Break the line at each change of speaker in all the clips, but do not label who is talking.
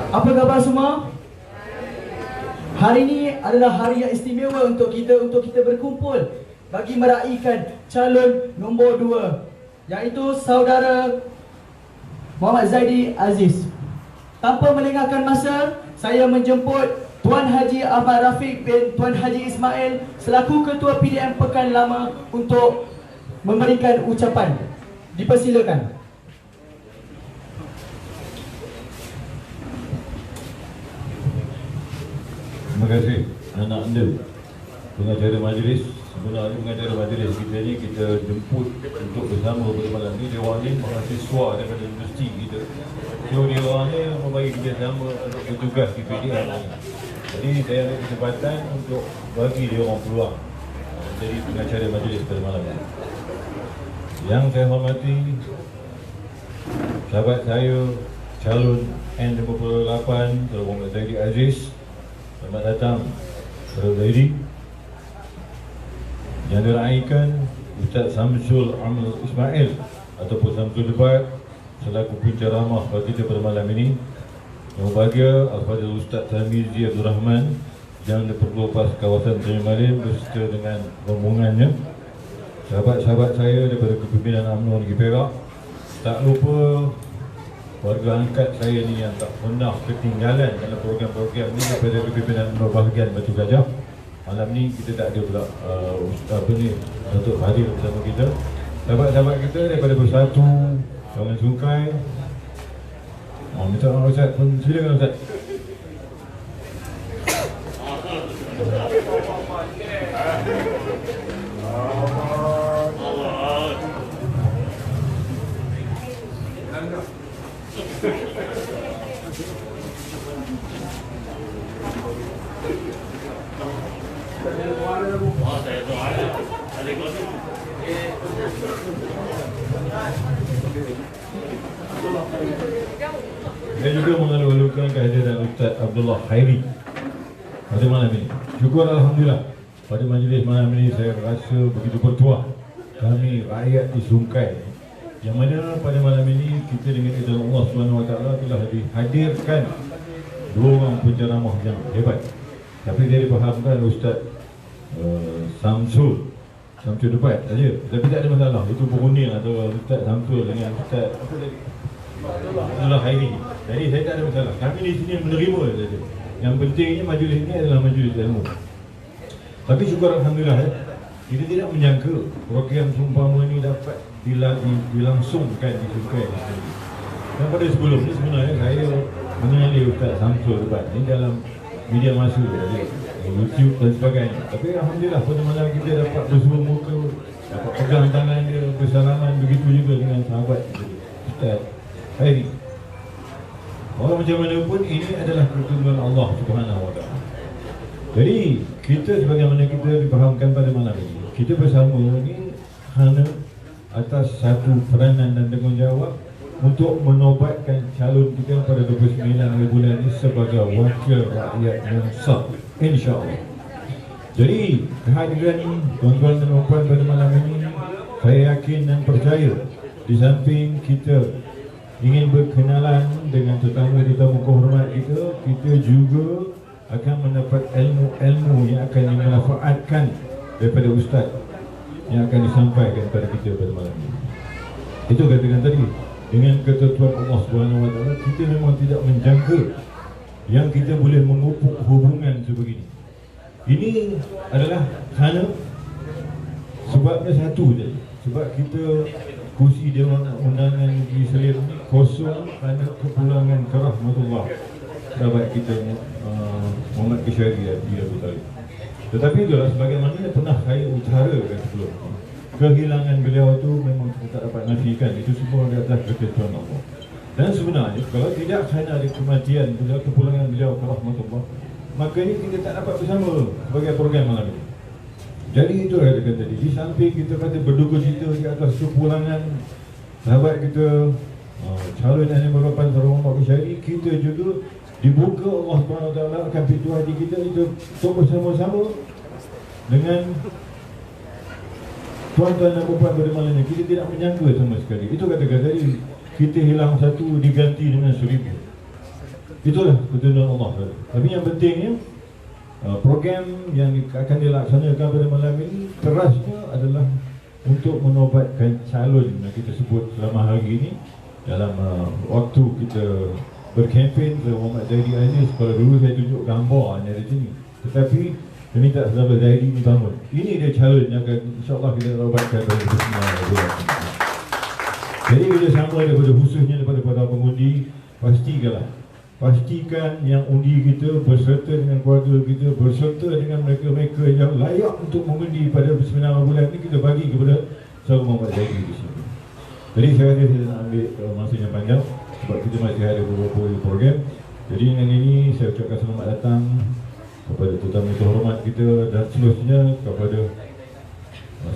Apa khabar semua? Hari ini adalah hari yang istimewa untuk kita berkumpul bagi meraihkan calon nombor 2, iaitu saudara Muhammad Zaidi Aziz. Tanpa melengahkan masa, saya menjemput Tuan Haji Ahmad Rafiq bin Tuan Haji Ismail selaku Ketua PDM Pekan Lama untuk memberikan ucapan. Dipersilakan.
Terima kasih anak anda, pengacara majlis. Sebenarnya pengacara majlis kita ni kita jemput untuk bersama pada malam ni. Dia orang ni mahasiswa daripada universiti kita. So dia orang ni membagi kerjasama untuk bertugas di PDM ni. Jadi saya ada kesempatan untuk bagi dia orang peluang jadi pengacara majlis pada malam ni. Yang saya hormati sahabat saya calon N58 Saudara Muhammad Zaidi Aziz. Selamat datang Saudara Zaidi. Yang diraikan Ustaz Samsul Amal Ismail ataupun Samsul Debat selaku penceramah bagi kita pada malam ini. Yang bahagia Al-Fadhil Ustaz Tamizi Abdul Rahman yang diperluas kawasan Terima beserta dengan rombongannya. Sahabat-sahabat saya daripada Kepimpinan UMNO Negeri Perak. Tak lupa warga angkat saya ni yang tak pernah ketinggalan dalam program-program ni daripada Kepimpinan UMNO bahagian Batu Gajah. Malam ni kita tak ada pula Datuk hadir bersama kita. Sahabat-sahabat kita daripada Bersatu, Kawan Sungkai. Minta maaf Ustaz pun, silakan Ustaz. Saya juga mengalu-alukan kehadiran Ustaz Abdullah Khairi pada malam ini. Syukur Alhamdulillah, pada majlis malam ini saya rasa begitu bertuah kami rakyat di Sungkai, yang mana pada malam ini kita dengan izin Allah SWT telah dihadirkan dua orang penceramah yang hebat. Tapi dia dipahamkan Ustaz Samsul Debat saja. Tapi tak ada masalah, itu berunding atau Ustaz Samsul dengan Ustaz Abdullah Khairi. Jadi saya tak ada masalah. Kami di sini menerima saja. Yang pentingnya majlis ini adalah majlis ilmu. Tapi syukur Alhamdulillah kita tidak menyangka program seumpama ini dapat dilangsungkan di Sungkai. Dan pada sebelum ini sebenarnya saya mengenali Ustaz Samsul Debat ini dalam media masa saja, YouTube dan sebagainya. Tapi Alhamdulillah pada malam kita dapat bersua muka, dapat pegang tangan dia, bersalaman. Begitu juga dengan sahabat Ustaz Khairi. Walau macam mana pun ini adalah pertunjukan Allah Subhanahu Wa Taala. Jadi kita sebagaimana kita dipahamkan pada malam ini, kita bersama ini hanya atas satu peranan dan tanggungjawab untuk menobatkan calon kita pada 29 bulan ini sebagai wakil rakyat yang sah, insya-Allah. Jadi kehadiran tuan-tuan dan puan pada malam ini, saya yakin dan percaya di samping kita ingin berkenalan dengan tetamu-tetamu kehormat kita, kita juga akan mendapat ilmu-ilmu yang akan dimanfaatkan daripada ustaz yang akan disampaikan kepada kita pada malam ini. Itu katakan tadi, dengan ketentuan Allah Subhanahu Wa Taala, kita memang tidak menjangka yang kita boleh memupuk hubungan sebegini. Ini adalah kerana sebabnya satu je, sebab kita kursi Dewan Undangan Negeri Selim ni kosong kerana kepulangan kerahmatullah sahabat kita Muhammad Kishari di Abu Talib. Tetapi itulah sebagaimana pernah saya utarakan sebelum, kehilangan beliau tu memang kita tak dapat nafikan. Itu semua di atas ketentuan Allah. Dan sebenarnya kalau tidak kerana ada kematian beliau, kepulangan beliau kerahmatullah, maka ini kita tak dapat bersama sebagai program malam ini. Jadi itu saya kata tadi, di samping kita kata berduka cita di atas kepulangan sahabat kita calon yang merupakan Saudara Muhammad Kishari, kita juga dibuka Allah SWT akan pintu hati kita itu untuk bersama-sama dengan tuan-tuan dan puan pada malam ini. Kita tidak menyangka sama sekali. Itu kata-kata tadi, kita hilang satu diganti dengan 1000. itulah petunjuk Allah. Tapi yang pentingnya program yang akan dilaksanakan pada malam ini kerasnya adalah untuk menobatkan calon yang kita sebut selama hari ini dalam waktu kita berkempen ke Muhammad Zaidi Aziz. Kalau dulu saya tunjuk gambarnya di sini, tetapi saya minta sahabat Zaidi ini bangun. Ini dia calon yang akan insyaAllah kita nobatkan pada Bismillah. Jadi kita sama daripada khususnya daripada para pengundi, pastikan yang undi kita berserta dengan keluarga kita, berserta dengan mereka-mereka yang layak untuk mengundi pada 9 bulan ini, kita bagi kepada sahabat Muhammad Zaidi di sini. Jadi saya rasa saya nak ambil masa yang panjang sebab kita masih ada beberapa program. Jadi dengan ini saya ucapkan selamat datang kepada tetamu terhormat kita dan seterusnya kepada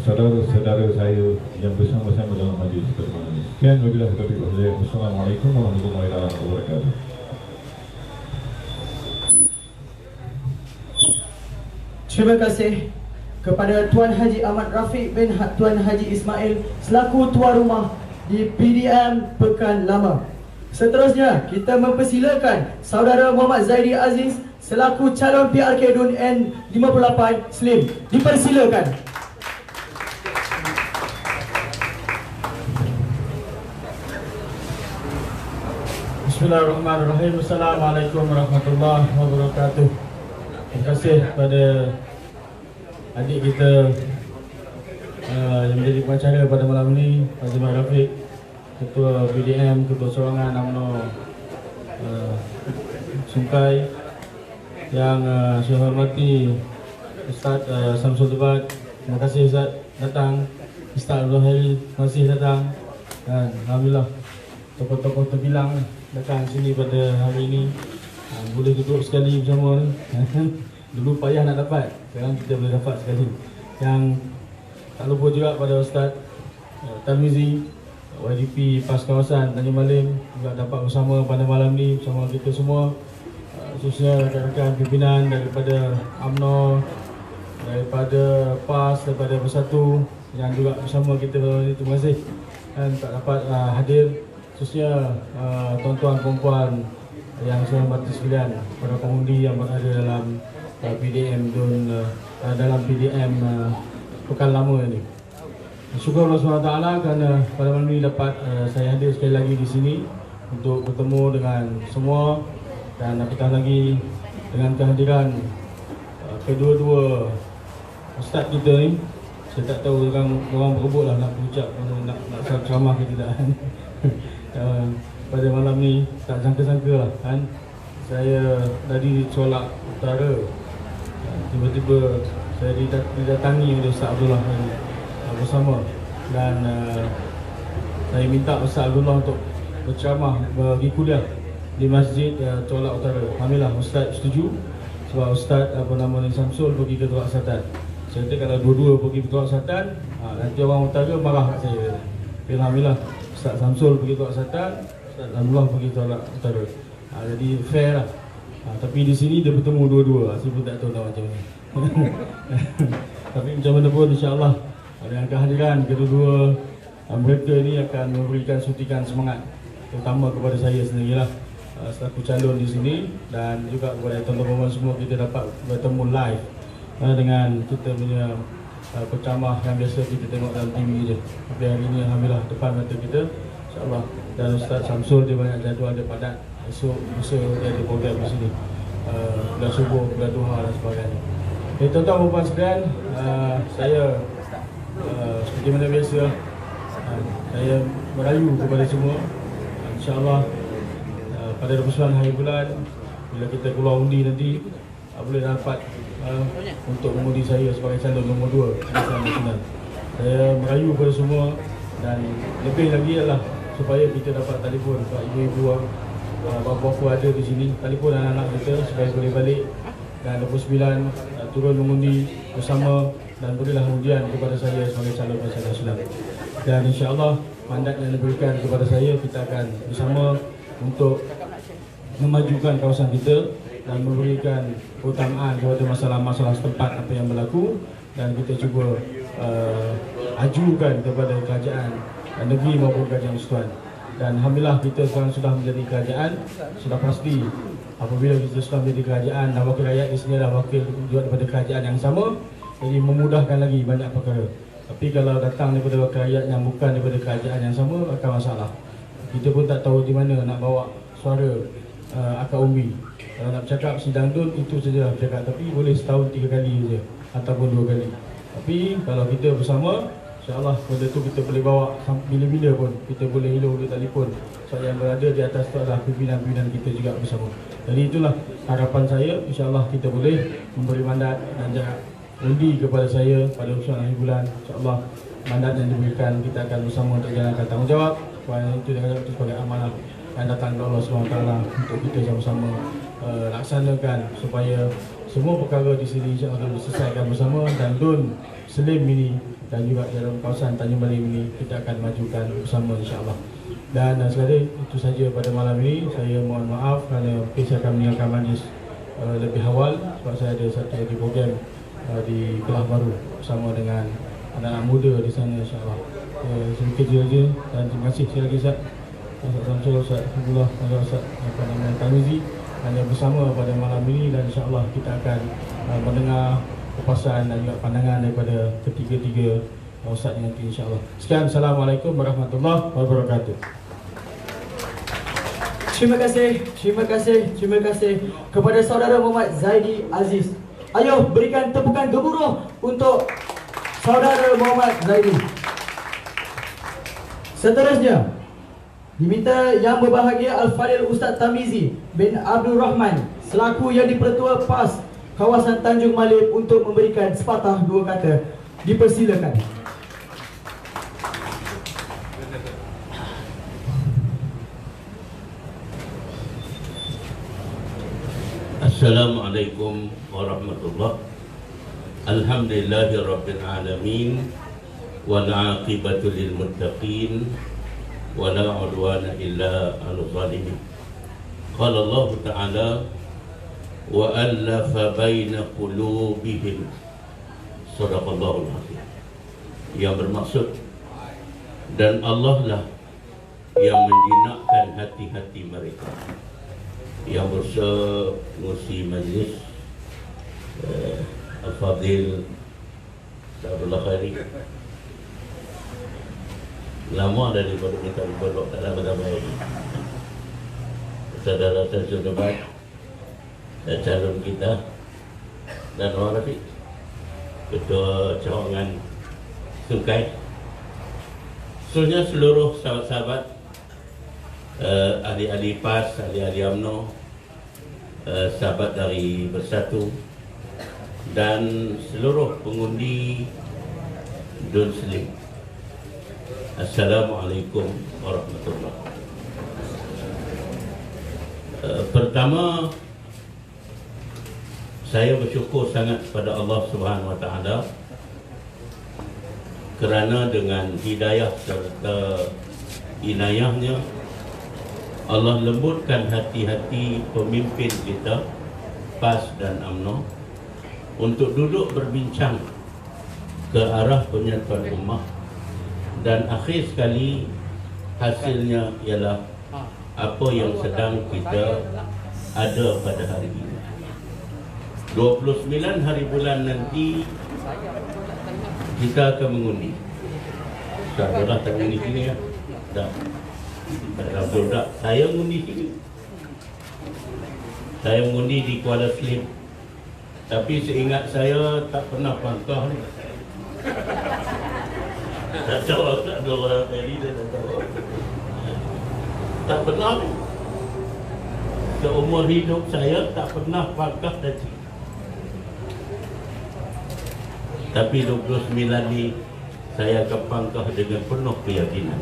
saudara-saudara saya yang bersama-sama dalam majlis pertemuan ini. Sekian wabillahi taufiq wal hidayah. Wassalamualaikum warahmatullahi wabarakatuh.
Terima kasih kepada Tuan Haji Ahmad Rafiq bin Tuan Haji Ismail selaku tuan rumah di PDM Pekan Lama. Seterusnya kita mempersilakan saudara Muhammad Zaidi Aziz selaku calon PRK DUN N58 Slim. Dipersilakan.
Bismillahirrahmanirrahim. Assalamualaikum warahmatullahi wabarakatuh. Terima kasih kepada adik kita yang menjadi pengacara pada malam ini, Haji Ahmad Rafiq, Ketua BDM, Ketua Sorangan UMNO Sungkai, yang saya hormati Ustaz Samsul Debat. Terima kasih Ustaz datang. Ustaz Abdul Hari, terima kasih datang. Dan alhamdulillah tokoh-tokoh terbilang datang sini pada hari ini. Boleh duduk sekali bersama ni. Dulu payah nak dapat, sekarang kita boleh dapat sekali. Yang tak lupa juga pada Ustaz Tarmizi, YDP PAS Kawasan Tanjung Malim juga dapat bersama pada malam ni bersama kita semua, khususnya rakan-rakan pimpinan daripada UMNO, daripada PAS, daripada Bersatu yang juga bersama kita malam ni. Terima kasih dan tak dapat hadir, khususnya tuan-tuan perempuan yang saya hormati sekalian, para pengundi yang berada dalam PDM DUN dalam PDM Pekan Lama ini. Syukur Allah SWT kerana pada malam ini dapat saya hadir sekali lagi di sini untuk bertemu dengan semua, dan apatah lagi dengan kehadiran kedua-dua ustaz kita ni. Saya tak tahu orang berebut lah nak berucap, nak ceramah ke tidak. Pada malam ni tak sangka-sangka lah kan, saya tadi solat utara, tiba-tiba saya didatangi oleh Ustaz Abdullah bersama, dan saya minta Ustaz Abdullah untuk berceramah, bagi kuliah di Masjid Tolak Utara. Alhamdulillah Ustaz setuju, sebab Ustaz Samsul pergi ke Tolak Selatan. Saya kata kalau dua-dua pergi ke Tolak Selatan, nanti orang utara marah kat saya. Tapi alhamdulillah Ustaz Samsul pergi Tolak Selatan, Ustaz Abdullah pergi Tolak Utara. Jadi fair lah. Tapi di sini dia bertemu dua-dua. Saya pun tak tahu macam mana. Tapi macam mana pun insya-Allah dengan kehadiran kedua-dua mereka ini akan memberikan suntikan semangat, terutama kepada saya sendirilah selaku calon di sini, dan juga kepada teman-teman semua. Kita dapat bertemu live dengan kita punya penceramah yang biasa kita tengok dalam TV je. Tapi hari ini alhamdulillah depan mata kita insya-Allah. Dan Ustaz Samsul dia banyak jadual, dia padat. Esok lusa dia ada program di sini, bulan subuh, bulan duha dan sebagainya. Jadi tuan-tuan dan puan sekalian, saya seperti mana biasa saya merayu kepada semua, insya-Allah pada 29 hari bulan bila kita keluar undi nanti boleh dapat untuk mengundi saya sebagai calon nombor 2 Nasional Nasional. Saya merayu kepada semua, dan lebih lagi adalah supaya kita dapat telefon kepada ibu-ibu, bapa-bapa ada di sini, telefon anak-anak kita supaya boleh balik dan 29 turun mengundi bersama, dan berilah ujian kepada saya sebagai calon Nasional Nasional. Dan insya-Allah mandat yang diberikan kepada saya, kita akan bersama untuk memajukan kawasan kita dan memberikan keutamaan kepada masalah-masalah setempat apa yang berlaku, dan kita cuba ajukan kepada kerajaan negeri maupun kerajaan persekutuan. Dan alhamdulillah kita sekarang sudah menjadi kerajaan, sudah pasti apabila kita sudah menjadi kerajaan dan wakil rakyat di sini adalah wakil juga daripada kerajaan yang sama, jadi memudahkan lagi banyak perkara. Tapi kalau datang daripada wakil rakyat yang bukan daripada kerajaan yang sama, akan masalah. Kita pun tak tahu di mana nak bawa suara akar umbi. Kalau nak bercakap sidang DUN, itu saja bercakap, tapi boleh setahun 3 kali saja ataupun 2 kali. Tapi kalau kita bersama, insya-Allah benda tu kita boleh bawa bila-bila pun. Kita boleh hilang di telefon. So yang berada di atas tu adalah pimpinan-pimpinan kita juga bersama. Jadi itulah harapan saya, insya-Allah kita boleh memberi mandat dan jarak undi kepada saya pada urusan akhir bulan. Insya-Allah mandat yang diberikan kita akan bersama untuk jalankan tanggungjawab. Kerana itu itu sebagai amanah yang datang dari Allah SWT untuk kita sama-sama laksanakan supaya semua perkara di sini insya-Allah diselesaikan bersama, dan DUN Slim ini dan juga dalam kawasan Tanjung Baling ini kita akan majukan bersama insya-Allah. Dan sekali itu saja pada malam ini. Saya mohon maaf kerana mungkin saya akan meninggalkan majlis lebih awal sebab saya ada satu lagi program di Kelah Baru bersama dengan anak-anak muda di sana insya-Allah. Sedikit saja dan terima kasih sekali lagi Ustaz Samsul, Ustaz Abdullah, Ustaz Tamizi hanya bersama pada malam ini, dan insya-Allah kita akan mendengar kepasan dan juga pandangan daripada ketiga-tiga ustaz nanti insya-Allah. Sekian, Assalamualaikum warahmatullahi wabarakatuh.
Terima kasih kepada saudara Muhammad Zaidi Aziz. Ayo berikan tepukan gemuruh untuk saudara Muhammad Zaidi. Seterusnya diminta yang berbahagia Al-Fadil Ustaz Tamizi bin Abdul Rahman selaku Yang di-Pertua PAS kawasan Tanjung Malim untuk memberikan sepatah dua kata. Dipersilakan.
Assalamualaikum warahmatullahi. Alhamdulillahirabbil alamin wal 'aqibatu lil muttaqin wa la 'udwana illa 'alal zalimin. Qala Allah Ta'ala wa alafa baina qulubihim. Sadaqallahul azim. Yang bermaksud, dan Allah lah yang menjinakkan hati-hati mereka. Yang bersemusi majlis Al-Fadil Abdullah Khairi. Lama daripada kita berdoa tak ada baik. Saudara-saudara debat calon kita dan orang Rafiq, Ketua Cawangan Sungai, sebenarnya seluruh sahabat-sahabat, ahli-ahli PAS, ahli-ahli UMNO, sahabat dari Bersatu, dan seluruh pengundi DUN Slim. Assalamualaikum warahmatullahi wabarakatuh. Pertama, saya bersyukur sangat kepada Allah Subhanahu Wa Taala kerana dengan hidayah serta inayahnya Allah lembutkan hati-hati pemimpin kita PAS dan UMNO untuk duduk berbincang ke arah penyatuan ummah, dan akhir sekali hasilnya ialah apa yang sedang kita ada pada hari ini. 29 hari bulan nanti kita akan mengundi. Saudara tak mengundi sini ya? Tak. Tak. Saya mengundi sini. Saya mengundi di Kuala Slim. Tapi seingat saya tak pernah pangkah ni. Tak tahu, tak ada orang tadi, tak tahu. Tak pernah. Seumur hidup saya tak pernah pangkah haji. Tapi 29 ni saya akan pangkah dengan penuh keyakinan.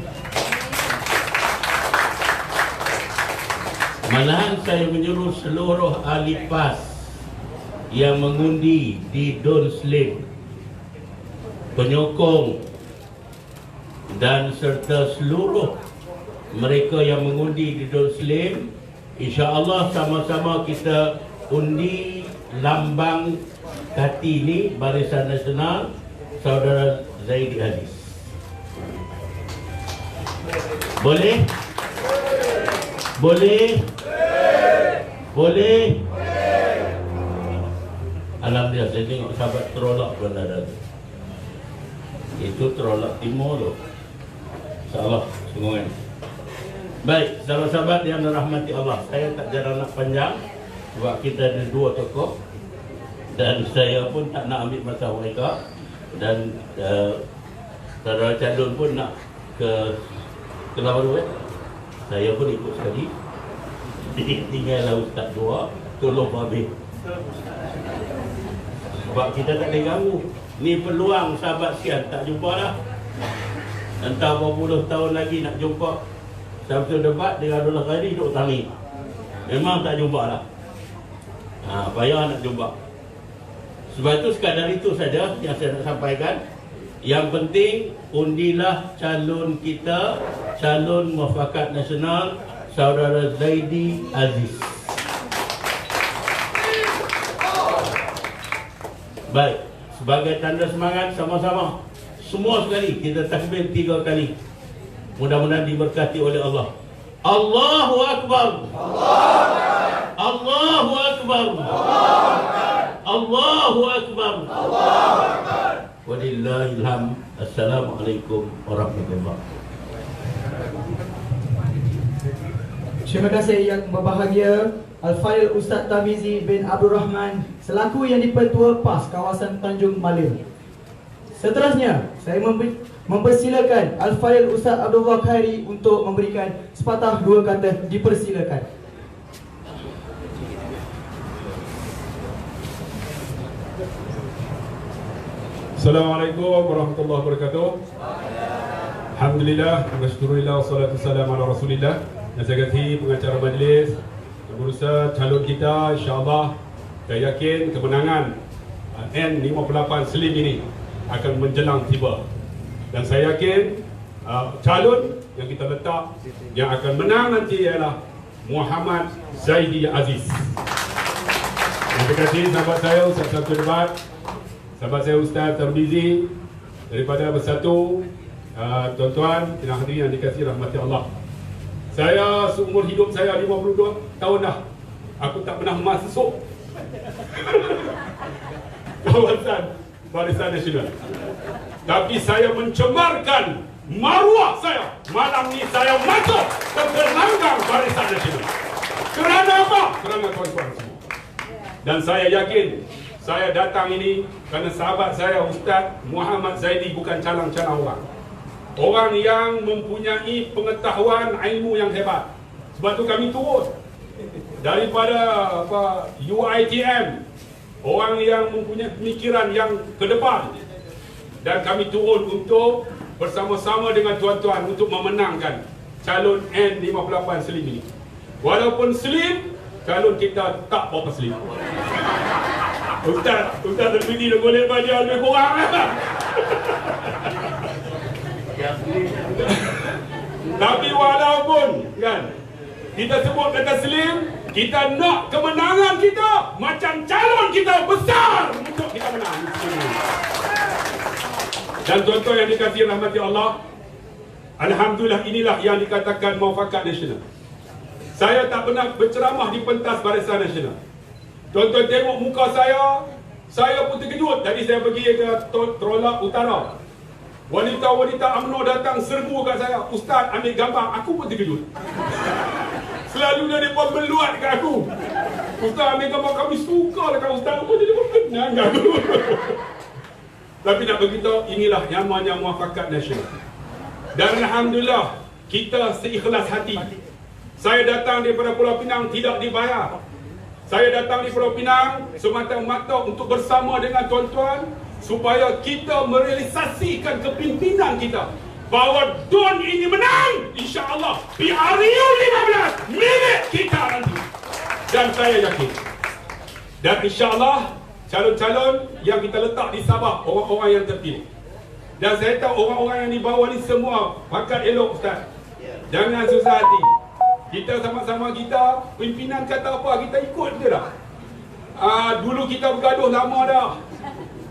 Malahan saya menyuruh seluruh ahli PAS yang mengundi di DUN Slim, penyokong dan serta seluruh mereka yang mengundi di DUN Slim, insya-Allah sama-sama kita undi lambang Kartini Barisan Nasional Saudara Zaidi Aziz. Boleh? Boleh? Boleh? Alhamdulillah, saya tengok sahabat terolak pun ada tu. Itu terolak timur tu. InsyaAllah, sungguhan. Baik, sahabat-sahabat yang dirahmati Allah, saya tak jarang nak panjang sebab kita ada dua tokoh dan saya pun tak nak ambil masa mereka, dan saudara calon pun nak ke Baru. Saya pun ikut sekali. Tinggallah Ustaz dua, tolong habis. Sebab kita tak boleh ganggu. Ni peluang sahabat sekian, tak jumpa dah. Entah berapa puluh tahun lagi nak jumpa. Sampai debat dengan Abdullah Khairi duduk tangi. Memang tak jumpa lah. Payah nak jumpa. Sebab itu sekadar itu saja yang saya nak sampaikan. Yang penting undilah calon kita, calon Muafakat Nasional, Saudara Zaidi Aziz. Baik, sebagai tanda semangat sama-sama semua sekali kita takbir 3 kali. Mudah-mudahan diberkati oleh Allah. Allahu Akbar. Allahu Akbar. Allahu Akbar. Walillahil hamd. Assalamualaikum warahmatullahi wabarakatuh.
Terima kasih yang berbahagia Al-Fadhil Ustaz Tamizi bin Abdul Rahman selaku yang di-Pertua PAS kawasan Tanjung Malim. Seterusnya, saya mempersilakan Al-Fadhil Ustaz Abdullah Khairi untuk memberikan sepatah dua kata. Dipersilakan.
Assalamualaikum warahmatullahi wabarakatuh. Alhamdulillah, wa salatu wassalamu ala Rasulillah. Yang saya kasihi pengacara majlis, berusaha calon kita, insya-Allah saya yakin kemenangan N58 Slim ini akan menjelang tiba. Dan saya yakin calon yang kita letak yang akan menang nanti ialah Muhammad Zaidi Aziz. Terima kasih sahabat saya Ustaz Sabtu Debat, sahabat saya Ustaz Tarmizi daripada Bersatu. Tuan-tuan dan hadirin yang dikasihi rahmati Allah, saya seumur hidup saya 52 tahun dah, aku tak pernah masuk kawasan Barisan Nasional. Tapi saya mencemarkan maruah saya. Malam ni saya masuk ke gelanggang Barisan Nasional. Kerana apa? Kerana tuan-tuan semua. Dan saya yakin saya datang ini kerana sahabat saya Ustaz Muhammad Zaidi bukan calang-calang orang. Orang yang mempunyai pengetahuan ilmu yang hebat. Sebab tu kami turun daripada UiTM, orang yang mempunyai pemikiran yang ke depan, dan kami turun untuk bersama-sama dengan tuan-tuan untuk memenangkan calon N58 Slim ini. Walaupun Slim, calon kita tak berapa Slim. Ustaz terbini dah boleh baju lebih kurang lah. Tapi walaupun kan kita sebut kata Slim, kita nak kemenangan kita macam calon kita besar untuk kita menang. Dan tuan-tuan yang dikasihi rahmati Allah, alhamdulillah inilah yang dikatakan Muafakat Nasional. Saya tak pernah berceramah di pentas Barisan Nasional. Tuan-tuan tengok muka saya pun terkejut. Tadi saya pergi ke Trolak Utara, wanita-wanita UMNO datang serbu kat saya, Ustaz ambil gambar, aku pun terkejut. Selalu dia pun meluat kat aku, Ustaz ambil gambar, kami suka lah kat Ustaz, aku jadi berkenang kat aku. Tapi nak beritahu, inilah yang namanya Muafakat Nasional. Dan alhamdulillah kita seikhlas hati. Saya datang daripada Pulau Pinang tidak dibayar. Saya datang di Pulau Pinang semata-mata untuk bersama dengan tuan-tuan supaya kita merealisasikan kepimpinan kita bahawa DUN ini menang, insya-Allah PRU 15 milik kita nanti. Dan saya yakin, dan insya-Allah calon-calon yang kita letak di Sabah orang-orang yang terpilih. Dan saya tahu orang-orang yang di bawah ni semua bakat elok Ustaz. Jangan susah hati. Kita sama-sama, kita pimpinan kata apa kita ikut je dah. Dulu kita bergaduh lama dah.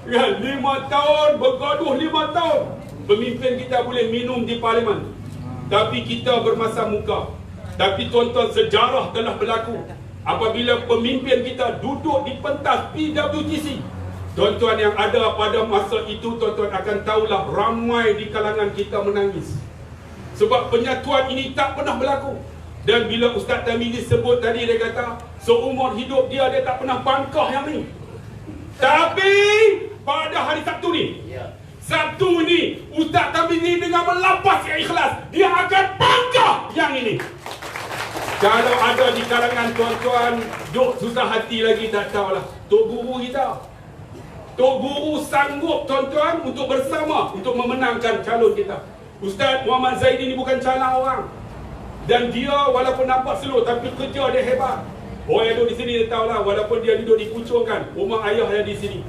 Ya, 5 tahun, bergaduh 5 tahun. Pemimpin kita boleh minum di parlimen, tapi kita bermasa muka. Tapi tuan-tuan, sejarah telah berlaku. apabila pemimpin kita duduk di pentas PWTC, tuan-tuan yang ada pada masa itu, tuan-tuan akan tahulah ramai di kalangan kita menangis. Sebab penyatuan ini tak pernah berlaku. Dan bila Ustaz Tarmizi sebut tadi, dia kata seumur hidup dia tak pernah bangkah yang ni. Tapi pada hari Sabtu ni, Sabtu ni Ustaz Tarmizi dengan melapas yang ikhlas, dia akan bangkah yang ini. Kalau ada di kalangan tuan-tuan duk susah hati lagi, tak tahulah. Tok Guru kita, Tok Guru sanggup tuan-tuan untuk bersama untuk memenangkan calon kita. Ustaz Muhammad Zaidi ni bukan calon orang. Dan dia walaupun nampak slow tapi kerja dia hebat. Orang yang duduk di sini dia tahulah, walaupun dia duduk di Puchong kan, rumah ayah yang di sini.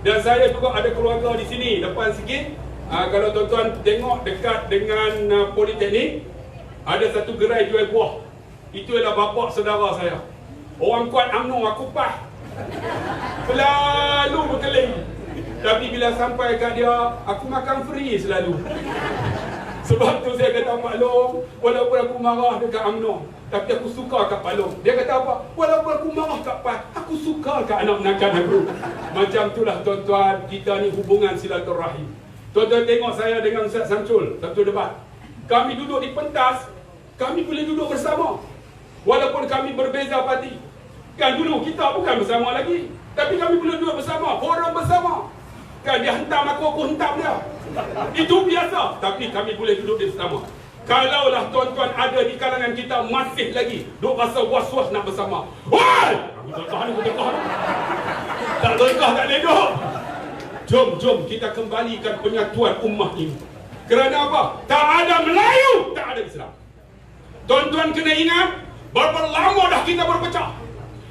Dan saya juga ada keluarga di sini. Depan sikit, kalau tuan-tuan tengok dekat dengan Politeknik, ada satu gerai jual buah. Itu adalah bapa saudara saya. Orang kuat UMNO, aku pas. Selalu berkeliling. Tapi bila sampai kat dia, aku makan free selalu. Sebab tu saya kata Pak Long, walaupun aku marah dekat UMNO, tapi aku suka kat Pak Long. Dia kata apa? Walaupun aku marah kat Pak, aku suka kat anak menakan aku. Macam itulah tuan-tuan, kita ni hubungan silaturahim. Tuan-tuan tengok saya dengan Ustaz Samsul, satu debat. Kami duduk di pentas, kami boleh duduk bersama. Walaupun kami berbeza parti. Kan dulu kita bukan bersama lagi, tapi kami boleh duduk bersama, forum bersama. Kan dia hentam aku hentam dia. Itu biasa, tapi kami boleh duduk bersama. Kalaulah tuan-tuan ada di kalangan kita masih lagi duk rasa was-was nak bersama. Woi! Aku tak tahan, aku tak tahan. Tak tegah, tak ledok. Jom kita kembalikan penyatuan ummah ini. Kerana apa? Tak ada Melayu, tak ada Islam. Tuan-tuan kena ingat, berapa lama dah kita berpecah.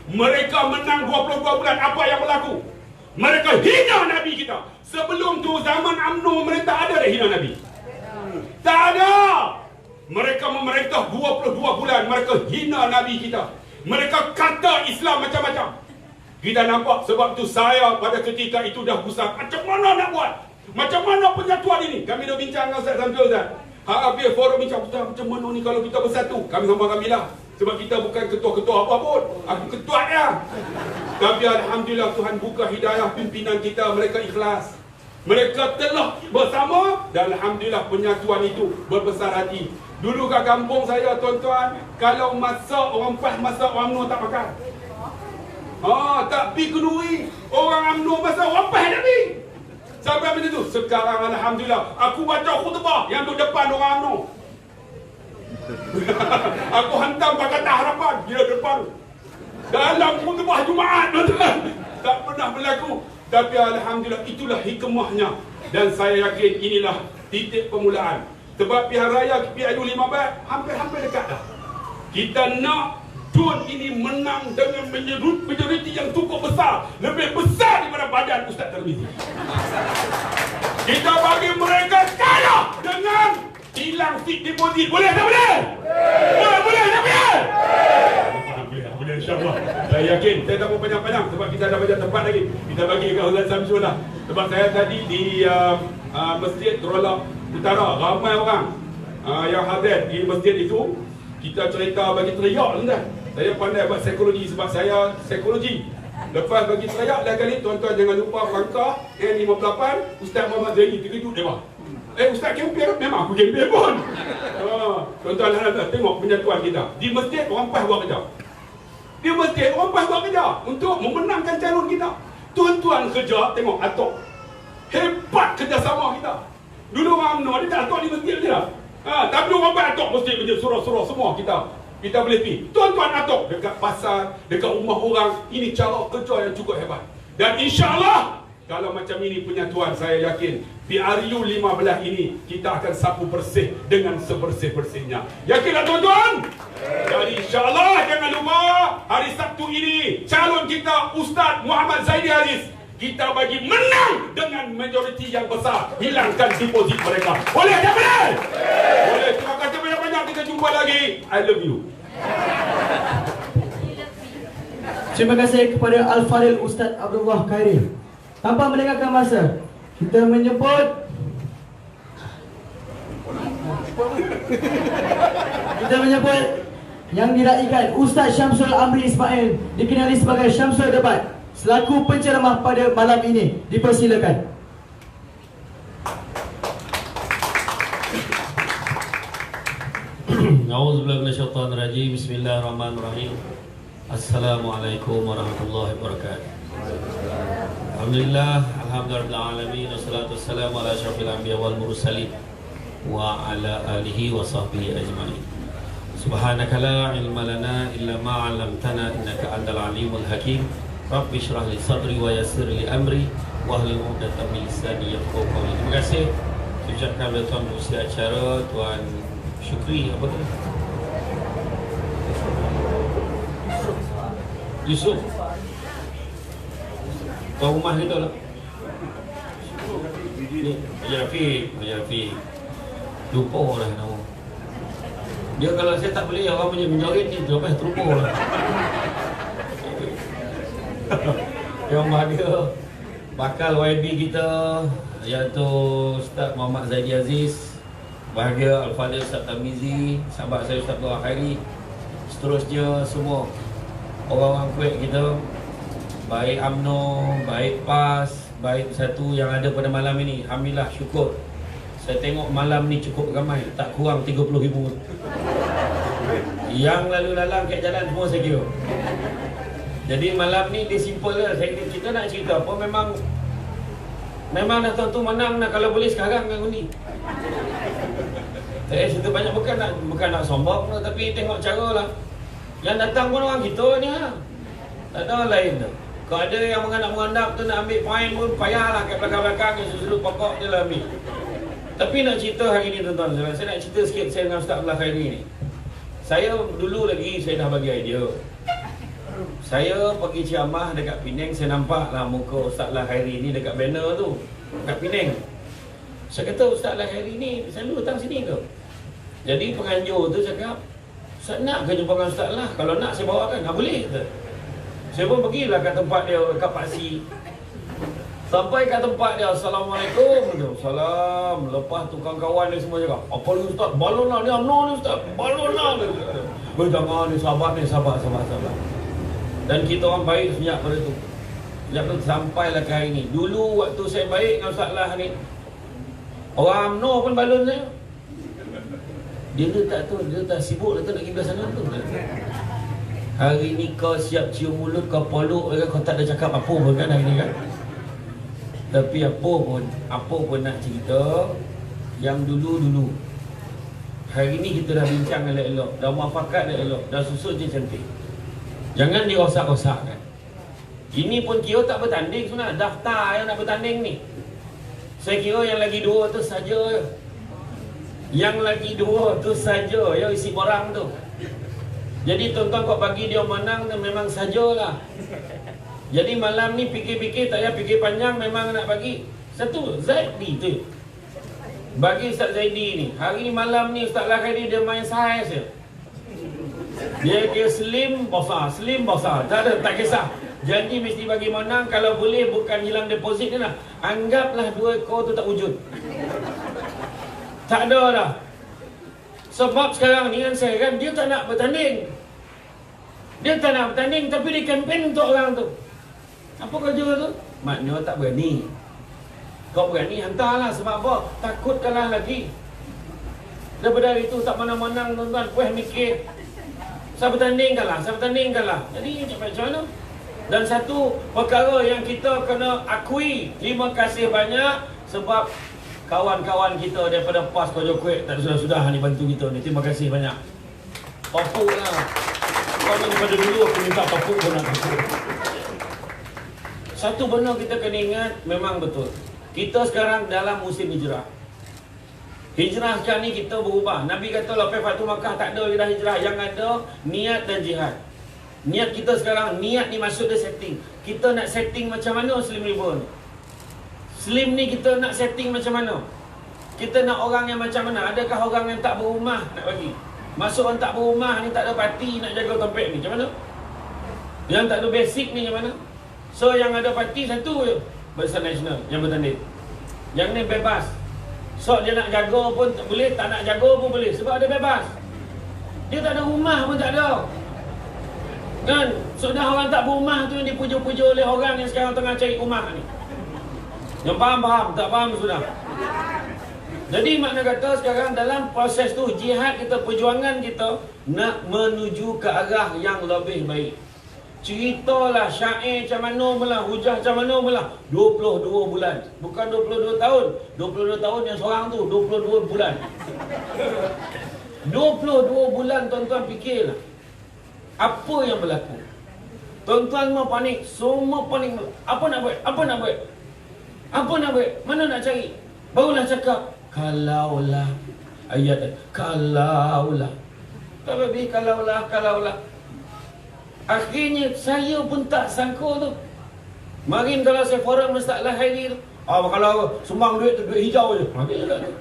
Mereka menang 22 bulan, apa yang berlaku? Mereka hina Nabi kita. Sebelum tu zaman UMNO mereka ada dah hina Nabi? Tak ada. Mereka memerintah 22 bulan, mereka hina Nabi kita. Mereka kata Islam macam-macam. Kita nampak, sebab tu saya pada ketika itu dah gusar. Macam mana nak buat? Macam mana penyatuan ini? Kami dah bincang dengan Ustaz Samsul, Ustaz. Habis forum bincang, Ustaz macam mana ni kalau kita bersatu? Kami sama kami lah. Sebab kita bukan ketua-ketua apa pun. Aku ketua dia. Tapi alhamdulillah Tuhan buka hidayah pimpinan kita, mereka ikhlas. Mereka telah bersama dan alhamdulillah penyatuan itu berbesar hati. Dulu kat kampung saya tuan-tuan, kalau masak orang PAS, masak orang UMNO tak makan. Tak pi kenduri. Orang UMNO masak, orang PAS tak pi. Sampai macam tu. Sekarang alhamdulillah aku baca khutbah yang duduk depan orang UMNO. Aku hantam Pakatan Harapan dia depan dalam khutbah Jumaat. Tak pernah berlaku. Tapi alhamdulillah itulah hikmahnya. Dan saya yakin inilah titik permulaan. Sebab pihak raya PIU 15 hampir-hampir dekat dah. Kita nak DUN ini menang dengan majoriti yang cukup besar, lebih besar daripada badan Ustaz Tarmizi. Kita bagi mereka kalah dengan hilang fixed deposit. Boleh tak boleh? Boleh tak boleh? Boleh insyaAllah. Saya yakin, saya tak mau panjang-panjang sebab kita ada banyak tempat lagi. Kita bagi ke Ustaz Samsul lah. Sebab saya tadi di Masjid Rolak Utara, ramai orang yang hadir di masjid itu. Kita cerita bagi teriak lah. Saya pandai buat psikologi sebab saya psikologi. Lepas bagi teriak dah kali, tuan-tuan jangan lupa langkah N58 Ustaz Muhammad Zaini terkejut dia bang. Ustaz kempen, memang aku kempen pun. Tuan-tuan tengok penyatuan kita. Di masjid orang PAS buat kerja. Di masjid orang PAS buat kerja untuk memenangkan calon kita. Tuan-tuan kerja, tengok Atok. Hebat kerjasama kita. Dulu orang UMNO dia tak Atok di masjid je lah. Tapi orang PAS Atok masjid surau-surau semua kita boleh pergi. Tuan-tuan Atok dekat pasar, dekat rumah orang. Ini cara kerja yang cukup hebat. Dan insyaAllah kalau macam ini penyatuan, saya yakin PRU 15 ini kita akan sapu bersih dengan sebersih-bersihnya. Yakinlah tuan-tuan? Jadi insyaAllah jangan lupa hari Sabtu ini calon kita Ustaz Muhammad Zaidi Aziz kita bagi menang dengan majoriti yang besar. Hilangkan deposit mereka. Boleh tak boleh? Boleh. Terima kasih banyak-banyak. Kita jumpa lagi. I love you.
Terima kasih kepada Al-Fadhil Ustaz Abdullah Khairil. Tanpa melengahkan masa, kita menyebut yang diraikan Ustaz Syamsul Amri Ismail, dikenali sebagai Syamsul Debat, selaku penceramah pada malam ini. Dipersilakan.
A'udzubillahi minasyaitonirrajim. Bismillahirrahmanirrahim. Assalamualaikum warahmatullahi wabarakatuh. Alhamdulillah, alhamdulillahil alamin, wassalatu wassalamu ala asyrafil anbiya wal mursalin wa ala alihi wa sahbihi ajma'in. Subhanaka la ilma lana illa ma 'allamtana innaka antal alimul hakim. Rabbi shrah li sadri wa yassir li amri wahlul 'uqdatam min lisani yafqahu qawli. Terima kasih ucapkan kepada tuan pengurusi acara, Tuan Syukri apa tu? Yusuf. Tuan rumah kita lah. Ni Haji Rafiq. Lupa lah nama. Dia kalau saya tak boleh, orang punya menjorit ni tu apa terlupa lah. Yang bahagia bakal YB kita iaitu Ustaz Muhammad Zaidi Aziz, bahagia Al-Fadhil Ustaz Tamizi, sahabat saya Ustaz Abdullah Khairi, seterusnya semua orang-orang Kuwait kita, baik UMNO, baik PAS, baik satu yang ada pada malam ini. Alhamdulillah, syukur. Saya tengok malam ni cukup ramai, tak kurang 30,000. Yang lalu lalang kat jalan semua saya kira. Jadi malam ni dia simple lah. Kita nak cerita apa, memang dah tentu menang nak, kalau boleh sekarang dengan undi. Cerita banyak bukan nak sombong lah, tapi tengok cara lah. Yang datang pun orang kita ni lah, tak ada orang lain tu. Kalau ada yang mengandap-mengandap tu nak ambil poin pun payahlah kat belakang-belakang, yang sudut pokok dia lah ambil. Tapi nak cerita hari ni tuan-tuan, saya nak cerita sikit saya dengan Ustaz Abdullah Khairi ni. Saya dulu lagi saya dah bagi idea. Saya pergi ceramah dekat Penang, saya nampak lah muka Ustaz Abdullah Khairi ni dekat banner tu, dekat Penang. Saya kata Ustaz Abdullah Khairi ni selalu datang sini ke? Jadi penganjur tu cakap, Ustaz nak ke jumpa dengan Ustaz lah? Kalau nak saya bawakan. Boleh kata. Saya pun pergilah kat tempat dia, kat Paksi. Sampai kat tempat dia, Assalamualaikum. Salam. Lepas tu kawan-kawan dia semua cakap, apa ni Ustaz? Balon lah ni, UMNO ni Ustaz. Balon lah. Jangan ni, sabar. Dan kita orang baik sejak pada tu. Sejak tu sampailah ke hari ni. Dulu waktu saya baik dengan Ustaz lah ni, orang UMNO pun balon saya. Dia tak sibuk, dia tak pergi belah sana tu. Hari ni kau siap cium mulut, kau peluk, kau tak ada cakap apa pun kan hari ni kan. Tapi apa pun nak cerita yang dulu. Hari ni kita dah bincang elok-elok, dah muafakat elok-elok, dah susun je cantik. Jangan dirosak-rosakkan. Ini pun kira tak bertanding sebenarnya, daftar yang nak bertanding ni. Saya kira yang lagi 2 tu saja. Yang lagi 2 tu saja yang isi barang tu. Jadi tuan-tuan kau bagi dia menang tu memang sajalah. Jadi malam ni fikir-fikir, tak payah fikir panjang, memang nak bagi. Satu, Zaidi tu. Bagi Ustaz Zaidi ni, hari ni malam ni Ustaz Khairi dia main saiz je. Dia kira slim besar. Tak kisah. Janji mesti bagi menang, kalau boleh bukan hilang deposit dia lah. Anggaplah 2 ekor tu tak wujud. Tak ada dah. Sebab sekarang ni kan saya kan, dia tak nak bertanding. Tapi dia kempen untuk orang tu. Apa kerja tu? Maknanya tak berani. Kau berani hantarlah. Sebab apa? Takut kalah lagi. Daripada itu tak menang-menang tuan-tuan. Puas mikir, saya bertanding kalah. Jadi macam mana? Dan satu perkara yang kita kena akui, terima kasih banyak sebab kawan-kawan kita daripada PAS Kojo Kuwait tak sudah ni bantu kita ni. Terima kasih banyak. Topuk lah. Kau ni daripada dulu aku minta topuk pun nak topuk. Satu benda kita kena ingat, memang betul. Kita sekarang dalam musim hijrah. Hijrah sekarang ni kita berubah. Nabi kata lepas Fatu Makkah tak ada dah hijrah. Yang ada niat dan jihad. Niat kita sekarang, niat ni maksud dia setting. Kita nak setting macam mana Slim River ni? Slim ni kita nak setting macam mana? Kita nak orang yang macam mana? Adakah orang yang tak berumah nak bagi? Masuk orang tak berumah ni, tak ada parti nak jaga tempat ni, macam mana? Yang tak ada basic ni macam mana? So yang ada parti satu je, Barisan Nasional yang bertanding. Yang ni bebas. So dia nak jaga pun tak boleh, tak nak jaga pun boleh, sebab dia bebas. Dia tak ada rumah pun tak ada. Kan? Sudah orang tak berumah tu yang dipuja-puja oleh orang yang sekarang tengah cari rumah ni. Yang faham, tak faham sudah. Jadi makna kata sekarang dalam proses tu, jihad kita, perjuangan kita nak menuju ke arah yang lebih baik. Ceritalah syair macam mana mula, hujah macam mana mula. 22 bulan. Bukan 22 tahun. 22 tahun yang seorang tu, 22 bulan. 22 bulan tuan-tuan fikirlah. Apa yang berlaku? Tuan-tuan semua panik. Semua panik. Apa nak buat? Apa nak buat? Apa nak buat? Mana nak cari? Barulah cakap, kalaulah. Ayat, kalaulah. Tak habis, kalaulah. Akhirnya saya pun tak sangka tu. Marin kalau saya forum Ustaz Al-Hairi tu, kalau sumbang duit tu, duit hijau je. Habislah tu.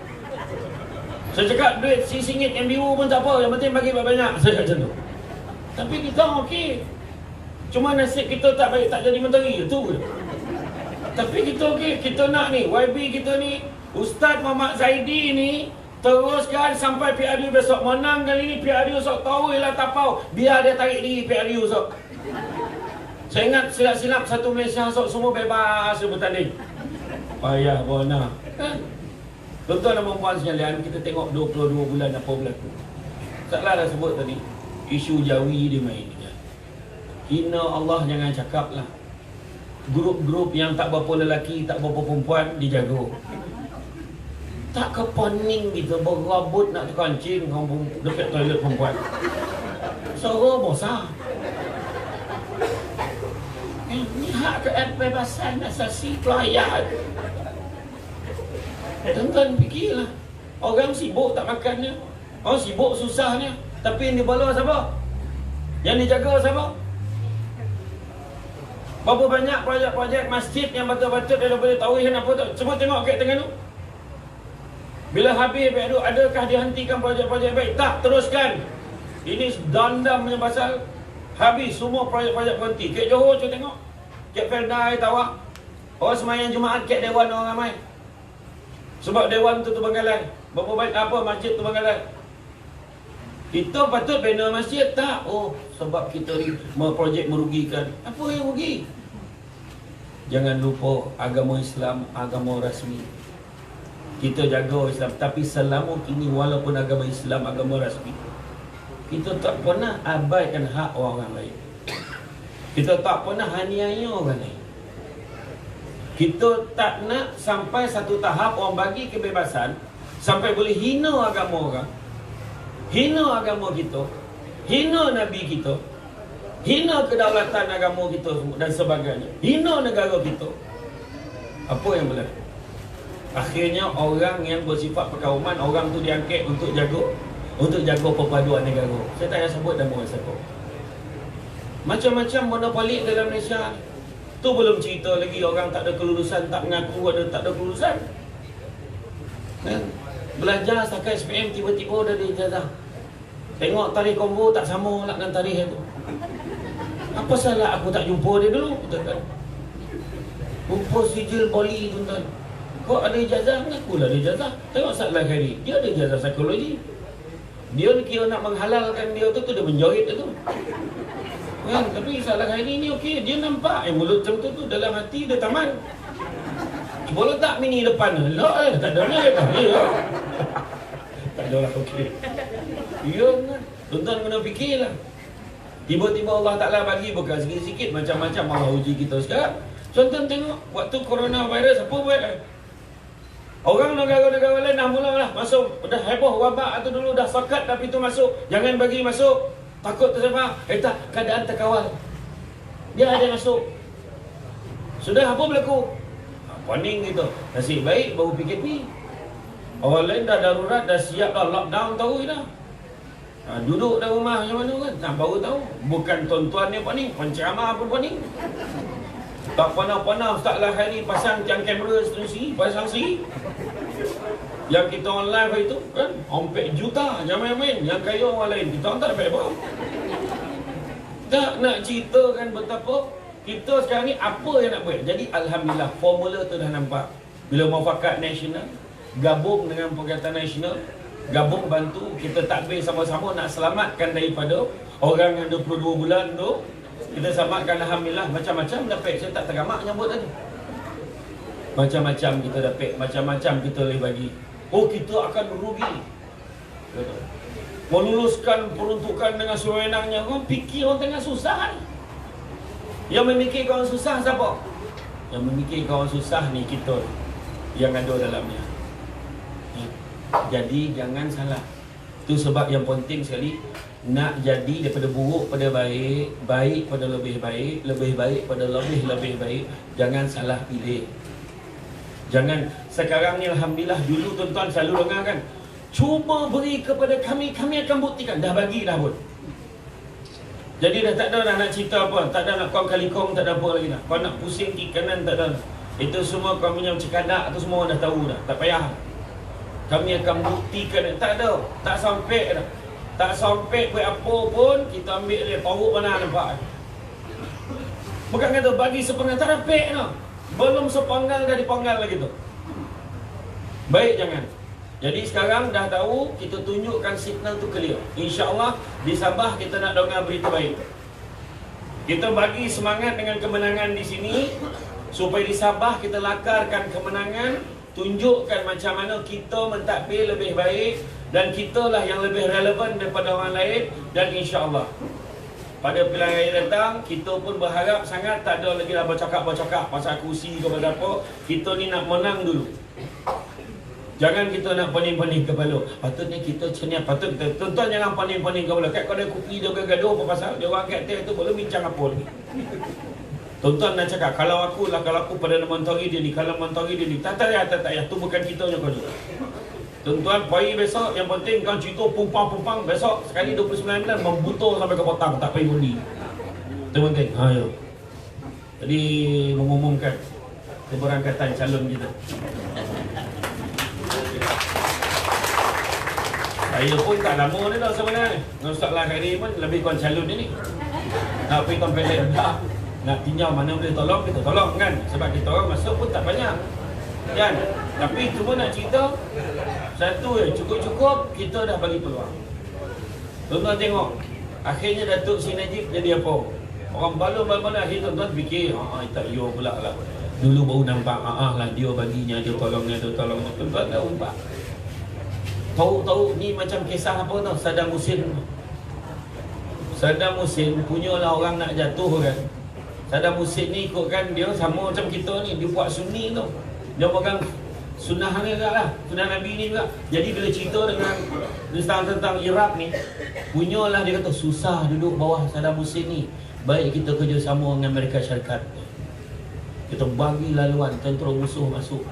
Saya cakap duit RM1 yang biru pun tak apa, yang penting bagi banyak. Saya cakap macam tu. Tapi kita okey. Cuma nasib kita tak baik, tak jadi menteri, itu je. Tapi kita okey, kita nak ni, YB kita ni, Ustaz Muhammad Zaidi ni, teruskan sampai PRU besok. Menang kali ni PRU besok, tahu ialah tapau, biar dia tarik diri PRU besok. Saya ingat silap-silap satu Malaysia besok, semua bebas bertanding. Payah bona. Kan? Tuan-tuan dan puan sekalian, kita tengok 22 bulan apa berlaku. Taklah dah sebut tadi, isu Jawi dia main. Hina Allah jangan cakap lah. Grup-grup yang tak berapa lelaki, tak berapa perempuan, dijaga. Tak ke pening kita berabut nak terkancing dekat toilet perempuan. Suara besar. Ini hak kebebasan asasi pelayan. Tuan-tuan fikirlah. Orang sibuk tak makannya, orang sibuk susahnya, tapi yang dibala siapa? Yang dijaga siapa? Berapa banyak projek-projek masjid yang betul-betul dia boleh tauhid apa tu? Semua tengok kat tengah tu. Bila habis PRU, adakah dihentikan projek-projek baik? Tak, teruskan. Ini dandam punya pasal. Habis semua projek-projek berhenti. Kat Johor cuba tengok. Kat Feldai, Tawak. Orang semayang Jumaat kat Dewan orang ramai. Sebab Dewan tu Bangkalan. Berapa baik apa masjid tu Bangkalan. Kita patut bina masjid tak? Oh, sebab kita ni projek merugikan. Apa yang rugi? Jangan lupa agama Islam, agama rasmi. Kita jaga Islam. Tapi selama kini walaupun agama Islam, agama rasmi, kita tak pernah abaikan hak orang lain. Kita tak pernah aniaya orang lain. Kita tak nak sampai satu tahap orang bagi kebebasan sampai boleh hina agama orang, hina agama kita, hina Nabi kita, hina kedaulatan agama kita dan sebagainya, hina negara kita. Apa yang berlaku? Akhirnya orang yang bersifat perkauman, orang tu diangkat untuk jaga perpaduan negara. Saya tak payah sebut nama siapa. Macam-macam monopoli dalam Malaysia. Tu belum cerita lagi orang tak ada kelulusan, tak mengaku tak ada kelulusan. Kan? Belajar setakat SPM tiba-tiba dah ada ijazah. Tengok tarikh kombo tak sama lah dengan tarikh tu. Apa salah aku tak jumpa dia dulu? Betul kan? Rupa sijil poli tuan-tuan. Kau ada ijazah, mengakulah ada ijazah. Tengok Ustaz Al-Hairi, dia ada ijazah psikologi. Dia kira nak menghalalkan dia tu dia menjahit tu. Kan? Tapi Ustaz Al-Hairi ni okey, dia nampak mulut macam tu dalam hati dia taman. Cuba letak mini depan. Lah tak ada ni. Ya. Tak ada lah okey. Ya kan? Tuan-tuan kena fikirlah. Tiba-tiba Allah Ta'ala bagi bukan sikit-sikit macam-macam Allah uji kita sekarang. Tuan-tuan tengok waktu coronavirus apa buat? Orang negara-negara lain dah mula masuk. Dah heboh wabak tu dulu dah sakat tapi tu masuk. Jangan bagi masuk. Takut tersebar. Tak, keadaan terkawal. Dia ada masuk. Sudah apa berlaku? Pening gitu. Nasib baik baru PKP. Orang lain dah darurat, dah siap dah lockdown tahu dah. Duduk dalam rumah macam mana kan? Tak baru tahu. Bukan tuan-tuan ni pening, penceramah pun pening. Tak pernah Ustaz Al-Hairi pasang tiang kamera seterusnya, pasang sendiri. Yang kita on live itu kan, ompek juta, jangan main-main. Yang kaya orang lain, kita orang tak dapat apa. Tak nak ceritakan betapa kita sekarang ni apa yang nak buat. Jadi Alhamdulillah, formula tu dah nampak. Bila muafakat nasional, gabung dengan Perikatan Nasional, gabung bantu, kita takbir sama-sama nak selamatkan daripada orang yang 22 bulan tu. Kita selamatkan, alhamdulillah. Macam-macam dapat, saya tak tergamak nyambut tadi. Macam-macam kita dapat, macam-macam kita boleh bagi. Oh, kita akan merugi. Meluluskan peruntukan dengan sewenangnya. Orang fikir orang tengah susah ni. Yang memikirkan orang susah siapa? Yang memikirkan orang susah ni kita yang ada dalamnya. Jadi jangan salah. Itu sebab yang penting sekali, nak jadi daripada buruk pada baik, baik pada lebih baik pada lebih baik. Jangan salah pilih. Jangan sekarang ni alhamdulillah, dulu tuan-tuan selalu dengar kan, cuba beri kepada kami, kami akan buktikan. Dah bagi dah pun. Jadi dah tak ada dah nak cerita apa, tak ada nak kong kali kong, tak ada apa lagi dah. Kau nak pusing kiri kanan, tak ada. Itu semua kau punya cekadak tu semua dah tahu dah, tak payah. Kami akan buktikan, tak ada, tak sampai dah. Tak sampai buat apa pun, kita ambil dia, tahu mana nampak. Bukan kata bagi sepenggal, tak dapat dah. Belum sepenggal dah dipenggal lagi tu. Baik, jangan. Jadi sekarang dah tahu, kita tunjukkan signal tu clear. InsyaAllah di Sabah kita nak dengar berita baik. Kita bagi semangat dengan kemenangan di sini, supaya di Sabah kita lakarkan kemenangan, tunjukkan macam mana kita mentadbir lebih baik, dan kita lah yang lebih relevan daripada orang lain. Dan insyaAllah pada pilihan raya datang, kita pun berharap sangat, tak ada lagi lah bercakap-bercakap pasal kursi ke pasal apa. Kita ni nak menang dulu. Jangan kita nak pening-pening kepala. Patutnya kita ceria, patut kita, tuan-tuan jangan pening-pening kepala. Kat kau ada kopi dia gaduh apa pasal? Dia orang kat tu boleh bincang apa lagi. Tuan-tuan nak cakap, kalau aku Perdana Menteri dia ni, kalau Menteri dia ni, tak payah, tu bukan kita yang kau juga. Tuan-tuan, pagi besok yang penting kau cerita pumpang-pumpang, besok sekali 29 bulan membutuh sampai ke petang, tak payah undi. Itu penting. Ya. Jadi mengumumkan keberangkatan calon kita. Saya pun tak lama ni dah sebenarnya. Dengan Ustaz Lah hari pun lebih kurang calon ni. Nak pergi tempat lain tak. Nak tinjau mana boleh tolong, kita tolong kan. Sebab kita orang masuk pun tak banyak kan. Tapi cuma nak cerita satu cukup-cukup kita dah bagi peluang. Tuan-tuan tengok, akhirnya Datuk Seri Najib jadi apa? Orang balon-balon akhir tuan-tuan fikir, tak yo pula lah. Dulu baru nampak, lah dia baginya, dia tolongnya, Tuan-tuan dah umpak. Tahu-tahu ni macam kisah apa tau, Saddam Hussein. Saddam Hussein punyalah orang nak jatuh kan. Saddam Hussein ni ikutkan dia sama macam kita ni, dia buat sunni tu. Dia pegang sunnah ni juga lah, sunnah Nabi ni juga. Jadi bila cerita dengan tentang Iraq ni, punyalah dia kata susah duduk bawah Saddam Hussein ni. Baik kita kerjasama dengan Amerika Syarikat. Kita bagi laluan tentera musuh masuk,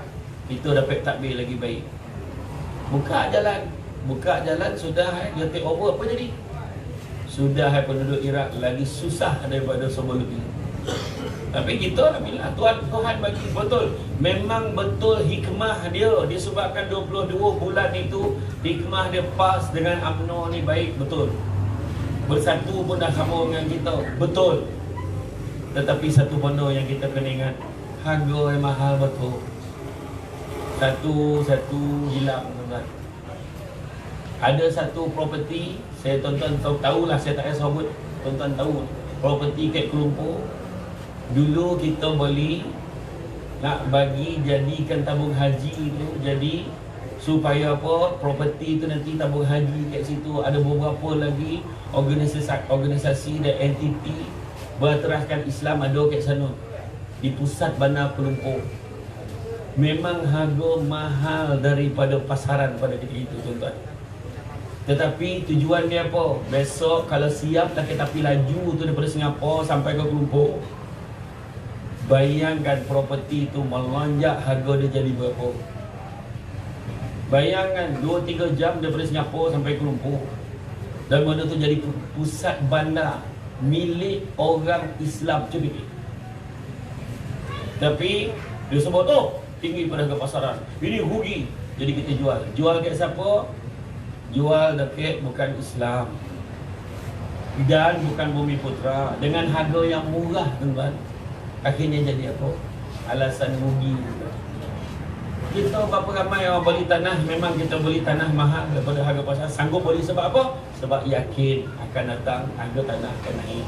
kita dapat takbir lagi baik. Buka jalan sudah dia take over, apa jadi? Sudah penduduk Iraq lagi susah daripada sebelum ini. Tapi kita alhamdulillah Tuhan bagi betul. Memang betul hikmah dia disebabkan 22 bulan itu, hikmah dia pas dengan UMNO ni baik, betul. Bersatu pun dah sama dengan kita, betul. Tetapi satu benda yang kita kena ingat, harga yang mahal betul. Satu hilang tuan-tuan. Ada satu properti, saya tuan-tuan tahulah, saya tak payah sebut, tuan-tuan tahu. Properti kat Kuala Lumpur. Dulu kita beli nak bagi jadikan tabung haji tu, jadi supaya apa, properti tu nanti tabung haji kat situ. Ada beberapa lagi organisasi dan entiti berteraskan Islam ada kat sana di pusat bandar Kuala Lumpur. Memang harga mahal daripada pasaran pada ketika itu tuan-tuan. Tetapi tujuan dia apa? Besok kalau siap tak kereta api laju tu daripada Singapura sampai ke Kuala Lumpur, bayangkan properti itu melonjak harga dia jadi berapa. Bayangkan 2-3 jam daripada Singapura sampai Kuala Lumpur, dan benda tu jadi pusat bandar milik orang Islam. Cuba fikir. Tapi dia sebut tinggi pada harga pasaran, ini rugi. Jadi kita jual kat siapa? Jual dekat bukan Islam dan bukan Bumi Putra, dengan harga yang murah tuan-tuan. Akhirnya jadi apa? Alasan rugi. Kita berapa ramai orang beli tanah, memang kita beli tanah mahal daripada harga pasar. Sanggup beli sebab apa? Sebab yakin akan datang harga tanah akan naik.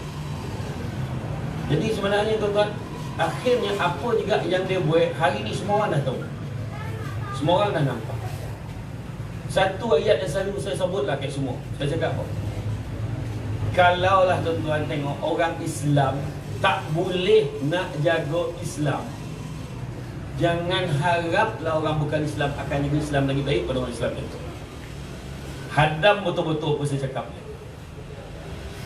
Jadi sebenarnya tuan-tuan, akhirnya apa juga yang dia buat, hari ni semua orang dah tahu. Semua orang dah nampak. Satu ayat yang selalu saya sebutlah kat semua. Saya cakap apa? Kalaulah tuan-tuan tengok orang Islam tak boleh nak jaga Islam, jangan haraplah orang bukan Islam akan jaga Islam lagi baik pada orang Islam itu. Hadam betul-betul apa saya cakap ni.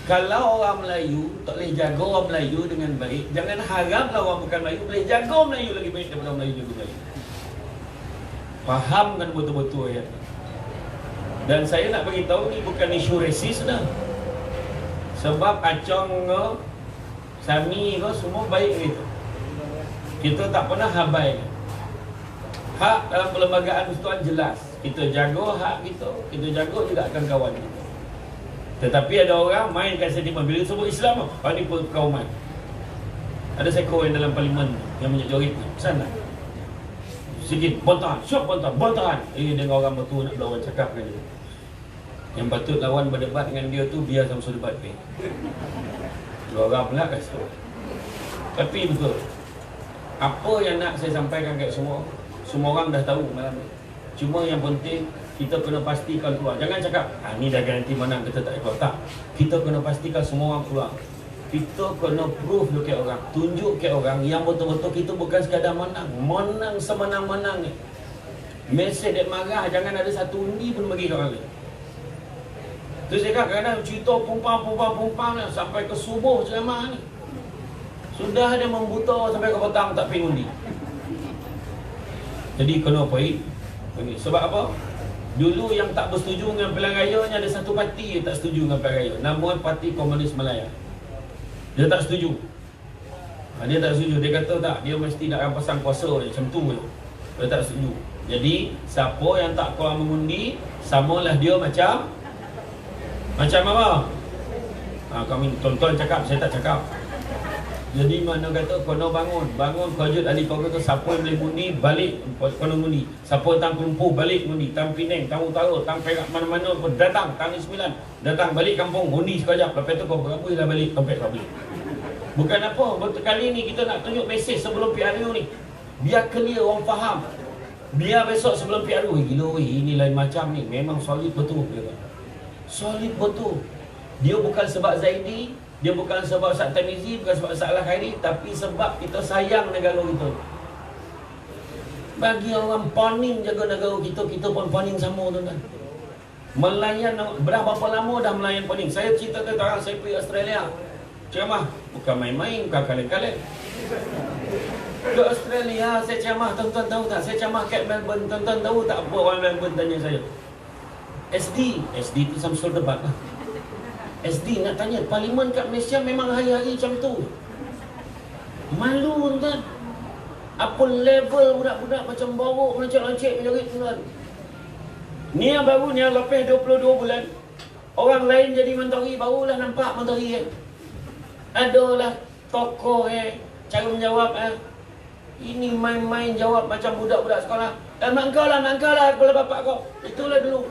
Kalau orang Melayu tak boleh jaga orang Melayu dengan baik, jangan haraplah orang bukan Melayu boleh jaga orang Melayu lagi baik daripada orang Melayu jaga Melayu. Fahamkan betul-betul ayat ni. Dan saya nak beritahu ni bukan isu resis dah. Sebab acong ke, Sami ke, semua baik gitu. Kita tak pernah habai. Hak dalam perlembagaan persekutuan jelas. Kita jaga hak kita jaga juga akan kawan kita. Tetapi ada orang main kat sentimen. Bila sebut Islam, ni perkauman. Ada seko yang dalam parlimen yang menjerit ni. Sana. Sikit bontahan, syok bontahan. Dengan orang betul nak berlawan cakap dengan dia. Yang patut lawan berdebat dengan dia tu biar sama-sama debat ni. Dua orang pula kat situ. Tapi betul. Apa yang nak saya sampaikan kat semua orang dah tahu malam ni. Cuma yang penting kita kena pastikan keluar. Jangan cakap, ni dah garanti menang, kita tak ikut. Tak. Kita kena pastikan semua orang keluar. Kita kena proof dekat orang. Tunjuk ke orang yang betul-betul kita bukan sekadar menang. Menang semenang-menangnya. Mesej dia marah, jangan ada satu undi pun bagi ke orang lain. Tu saya kata kadang cerita pumpang sampai ke subuh ceramah ni. Sudah dia membuta sampai ke petang tak pergi undi. Jadi kena pergi. Sebab apa? Dulu yang tak bersetuju dengan pilihan raya ni ada satu parti yang tak setuju dengan pilihan raya. Nama Parti Komunis Malaya. Dia tak setuju. Dia tak setuju. Dia kata tak, dia mesti nak pasang kuasa macam tu je. Dia tak setuju. Jadi siapa yang tak keluar mengundi, samalah dia macam apa? Kami tuan-tuan cakap, saya tak cakap. Jadi mana kata kena bangun kajut ahli keluarga tu, siapa yang boleh mundi balik kena mundi, siapa tang Kelumpu balik mundi, tang Penang, tang Utara, tang Perak, mana-mana pun datang, tang Negeri Sembilan datang balik kampung mundi sekejap, lepas tu kau berapa dah balik tempat kau balik. Bukan apa, betul kali ni kita nak tunjuk mesej sebelum PRU ni, biar clear orang faham. Biar besok sebelum PRU, gila weh, ini lain macam ni, memang solid betul dia. Solid betul. Dia bukan sebab Zaidi, dia bukan sebab Ustaz Tamizi, bukan sebab Ustaz Al-Khairi, tapi sebab kita sayang negara kita. Bagi orang poning jaga negara kita, kita pun poning sama tuan-tuan. Melayan, berapa lama dah melayan poning. Saya cerita tentang orang, saya pergi Australia. Ceramah, bukan main-main, bukan kaleng-kaleng. Ke Australia, saya ceramah, tuan-tuan tahu tak? Saya ceramah kat Melbourne, tuan-tuan tahu tak apa orang Melbourne tanya saya? SD tu Samsul debat lah. SD nak tanya, parlimen kat Malaysia memang hari-hari macam tu. Malu tuan. Apa level budak-budak macam borok, mencek-mencek menjerit tuan. Ni yang baru, ni yang lepas 22 bulan. Orang lain jadi menteri, barulah nampak menteri Adalah tokoh cara menjawab Ini main-main jawab macam budak-budak sekolah. Mak kau lah, kepala bapak kau. Itulah dulu.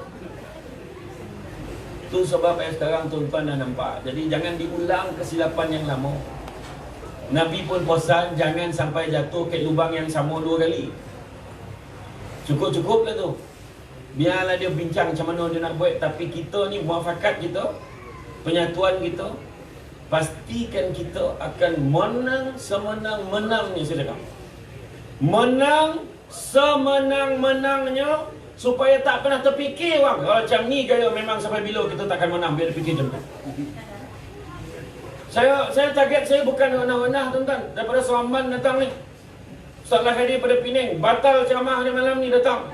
Itu sebab sekarang tuan-tuan dah nampak. Jadi jangan diulang kesilapan yang lama. Nabi pun pesan jangan sampai jatuh ke lubang yang sama 2 kali. Cukup-cukup lah tu. Biarlah dia bincang macam mana dia nak buat. Tapi kita ni muafakat kita, penyatuan kita, pastikan kita akan menang semenang-menangnya. Saya cakap menang semenang-menangnya, supaya tak pernah terfikir orang macam ni gaya memang sampai bila kita takkan menang. Biar dia fikir macam tu. Saya target saya bukan wenah-wenah tuan-tuan. Daripada Seramban datang ni, Ustaz Al-Khairi daripada Penang batal ceramah dia malam ni datang.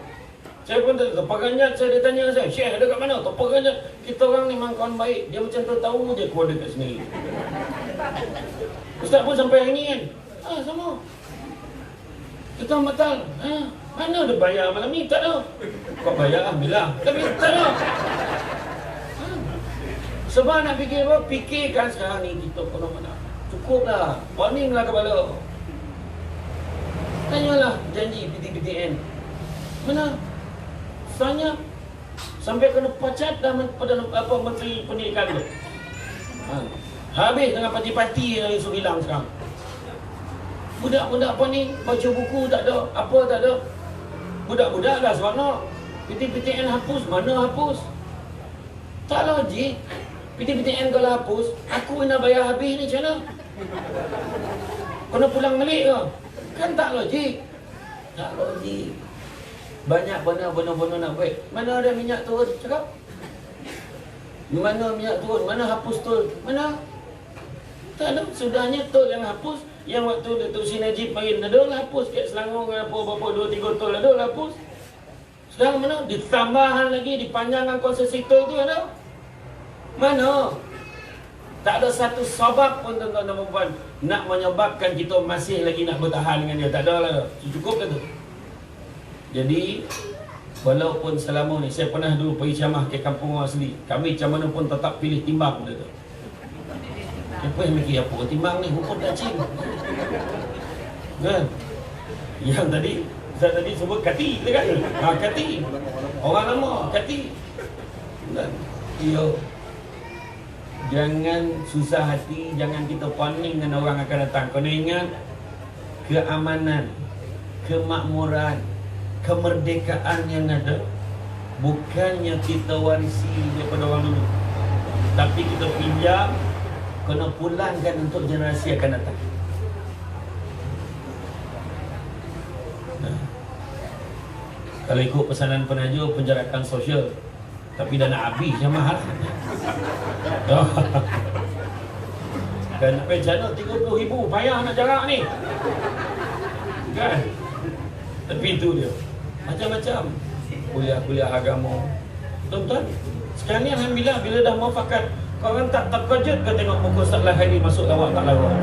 Saya pun terperanjat, dia tanya saya, Syekh ada kat mana? Terperanjat. Kita orang ni memang kawan baik. Dia macam tahu je keluar dekat sini. Ustaz pun sampai hari ni kan, sama kita batal. Mana ada bayar malam ni? Tak ada. Kau bayar Alhamdulillah, tapi tak ada. Sebab nak fikir apa? Fikirkan sekarang ni kita kena mana. Cukuplah. Warninglah kepala. Tanyalah janji PTPTN. Mana? Saya sampai kena pacat dah pada Menteri Pendidikan tu. Habis dengan parti-parti yang isu hilang sekarang. Budak-budak apa ni? Baca buku tak ada, apa tak ada. Budak-budak dah seronok. PTPTN hapus, mana hapus? Tak logik. PTPTN kalau hapus, aku kena bayar habis ni macam mana? Kena pulang balik ke? Kan tak logik. Tak logik. Banyak benda nak buat. Mana ada minyak turun? Cakap. Mana minyak turun? Mana hapus tol? Mana? Tak ada. Sudahnya tol yang hapus. Yang waktu Datuk Seri Najib main ada lah hapus. Kat Selangor berapa 2-3 tol ada lah hapus. Sekarang mana? Ditambahan lagi, dipanjangkan konsesi tol tu ada. Mana? Tak ada satu sebab pun tuan-tuan dan puan nak menyebabkan kita masih lagi nak bertahan dengan dia. Tak ada lah. Cukup dah tu. Jadi walaupun selama ni saya pernah dulu pergi ceramah ke kampung orang asli, kami macam mana pun tetap pilih timbang benda tu. Siapa yang mikir apa timbang ni hukum cacing kan? Yang tadi saya tadi sebut kati kan? Kati orang lama kati kan? Yo, jangan susah hati, jangan kita panik dengan orang akan datang. Kena ingat, keamanan, kemakmuran, kemerdekaan yang ada bukannya kita warisi daripada orang dulu, tapi kita pinjam, kena pulangkan untuk generasi akan datang. Kalau ikut pesanan penaja, penjarakan sosial, tapi dah nak habis yang mahal. Kan nak pay channel 30,000 payah nak jarak ni. Kan? Tapi itu dia. Macam-macam. Kuliah-kuliah agama. Tuan-tuan, sekarang ni alhamdulillah bila dah muafakat, korang tak terkejut ke tengok muka Ustaz Lahiri masuk lawak tak lawak?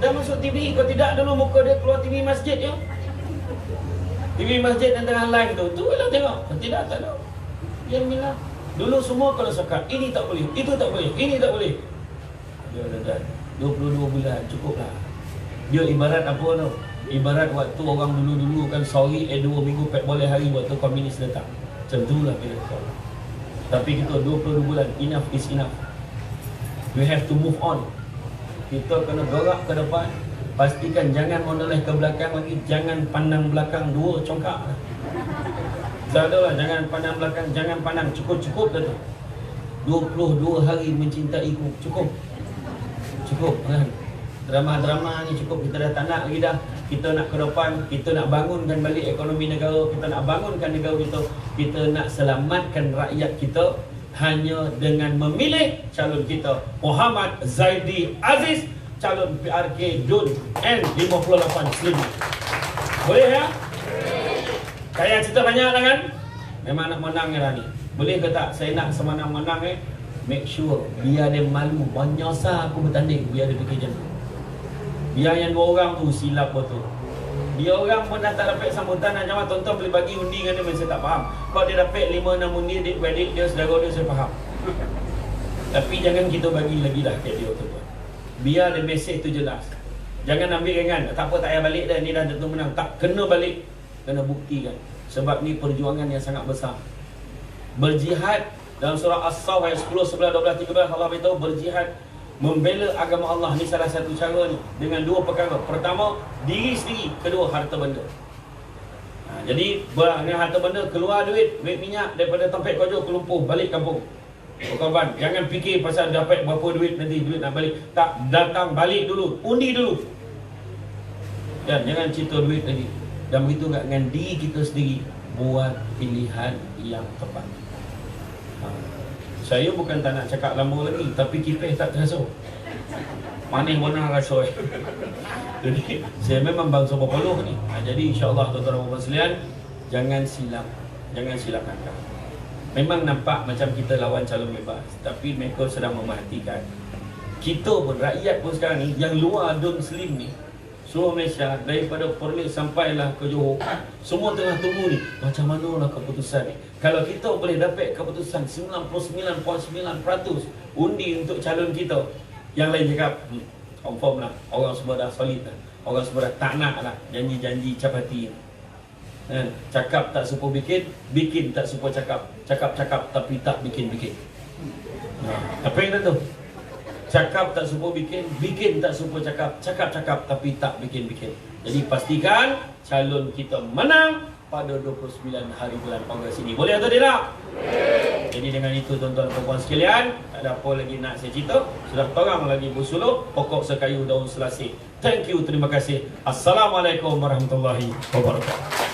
Dah masuk TV, kau tidak dulu muka dia keluar TV masjid ya? TV masjid yang tengah live tu, tu lah tengok. Tidak, tak ada. Dia bilang, dulu semua kalau cakap, ini tak boleh, itu tak boleh, ini tak boleh. Dia dah 22 bulan, cukup lah. Dia ibarat apa tu? Ibarat waktu orang dulu-dulu kan sorry 2 minggu 4 boleh hari waktu komunis datang. Macam tu lah bila kau. Tapi kita 22 bulan, enough is enough. We have to move on. Kita kena gerak ke depan. Pastikan jangan menoleh ke belakang lagi. Jangan pandang belakang 2 congkak. Tak ada lah, jangan pandang belakang, jangan pandang. Cukup-cukup dah tu. 22 hari mencintaiku. Cukup. Cukup kan. Drama-drama ni cukup. Kita dah tak nak lagi dah. Kita nak ke depan, kita nak bangunkan balik ekonomi negara, kita nak bangunkan negara kita, kita nak selamatkan rakyat kita hanya dengan memilih calon kita, Muhammad Zaidi Aziz, calon PRK Dun N58 Slim. Boleh ya? Saya cerita banyak lah kan? Memang nak menang ya ni. Boleh ke tak? Saya nak semenang-menang make sure biar dia malu, banyasa aku bertanding, biar dia fikir macam tu. Biar yang 2 orang tu silap betul. Dia orang pun dah tak dapat sambutan nak jawab. Tonton boleh bagi undi dengan dia, saya tak faham. Kalau dia dapat 5-6 undi, adik-beradik dia, saudara dia, saya faham. Tapi jangan kita bagi lagi dah kat dia tu. Biar dia mesej tu jelas. Jangan ambil ringan. Tak apa, tak payah balik dah, ni dah tentu menang. Tak, kena balik. Kena buktikan. Sebab ni perjuangan yang sangat besar. Berjihad dalam surah As-Saff ayat 10, 11, 12, 13 Allah beritahu berjihad membela agama Allah ni salah satu cara ni dengan 2 perkara. Pertama, diri sendiri. Kedua, harta benda. Jadi dengan harta benda, keluar duit minyak daripada tempat kerja ke Lumpuh, balik kampung. Kawan, jangan fikir pasal dapat berapa duit nanti duit nak balik. Tak, datang balik dulu, undi dulu. Dan jangan cerita duit lagi. Dan begitu juga dengan diri kita sendiri, buat pilihan yang tepat. Saya bukan tak nak cakap lama lagi, tapi kipas tak terasa. Manis warna rasa. Jadi saya memang bangsa berpeluh ni. Jadi insya-Allah tuan-tuan dan puan sekalian, jangan silap. Jangan silap langkah. Memang nampak macam kita lawan calon bebas, tapi mereka sedang memerhatikan. Kita pun, rakyat pun sekarang ni yang luar Dun Slim ni, seluruh Malaysia daripada Perlis sampailah ke Johor, semua tengah tunggu ni macam manalah keputusan ni. Kalau kita boleh dapat keputusan 99.9% undi untuk calon kita, yang lain cakap confirm lah, orang semua dah solid lah, orang semua dah tak nak lah janji-janji capati ni. Cakap tak supo bikin, bikin tak supo cakap, cakap-cakap tapi tak bikin-bikin. Apa yang tu? Cakap tak supo bikin, bikin tak supo cakap, cakap-cakap tapi tak bikin-bikin. Jadi pastikan calon kita menang pada 29 hari bulan Ogos ini. Boleh atau tidak? Jadi dengan itu tuan-tuan dan puan sekalian, tak ada apa lagi nak saya cerita. Sudah terang lagi bersuluk, pokok sekayu daun selasih. Thank you, terima kasih. Assalamualaikum warahmatullahi wabarakatuh.